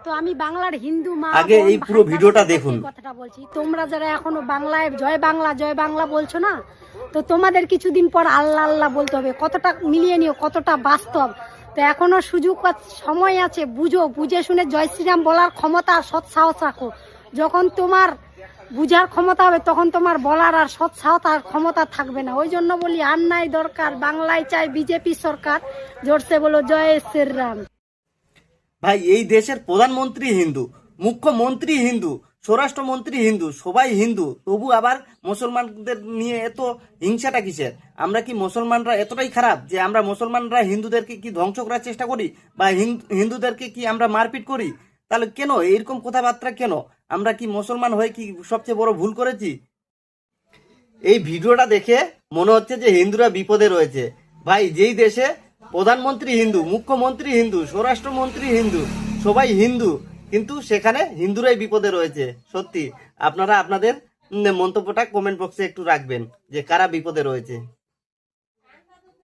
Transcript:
তো আমি বাংলার হিন্দু মা আগে এই পুরো ভিডিওটা দেখুন। কথাটা বলছি, তোমরা যারা এখনো বাংলায় জয় বাংলা বলছো না, তো তোমাদের কিছুদিন পর আল্লাহ আল্লাহ বলতে হবে। কতটা মিলিয়ে নিও, কতটা বাস্তব। তো এখনো সুযোগ সময় আছে, বুঝে শুনে জয় শ্রীরাম বলার ক্ষমতা আর সৎ সাহস রাখো। যখন তোমার বুঝার ক্ষমতা হবে তখন তোমার বলার আর সৎ সাহস আর ক্ষমতা থাকবে না। ওই জন্য বলি আর নাই দরকার, বাংলায় চাই বিজেপি সরকার, জোরসে বলো জয় শ্রীরাম। ভাই এই দেশের প্রধানমন্ত্রী হিন্দু, মুখ্যমন্ত্রী হিন্দু, স্বরাষ্ট্রমন্ত্রী হিন্দু, সবাই হিন্দু, তবু আবার মুসলমানদের নিয়ে এত হিংসাটা কিসের? আমরা কি মুসলমানরা এতটাই খারাপ যে আমরা মুসলমানরা হিন্দুদেরকে কি ধ্বংস করার চেষ্টা করি, বা হিন্দুদেরকে কি আমরা মারপিট করি? তাহলে কেন এরকম কথাবার্তা কেন? আমরা কি মুসলমান হয়ে কি সবচেয়ে বড় ভুল করেছি? এই ভিডিওটা দেখে মনে হচ্ছে যে হিন্দুরা বিপদে রয়েছে। ভাই যেই দেশে প্রধানমন্ত্রী হিন্দু, মুখ্যমন্ত্রী হিন্দু, স্বরাষ্ট্রমন্ত্রী হিন্দু, সবাই হিন্দু, কিন্তু সেখানে হিন্দুরাই বিপদে রয়েছে। সত্যি আপনারা আপনাদের মন্তব্যটা কমেন্ট বক্সে একটু রাখবেন যে কারা বিপদে রয়েছে।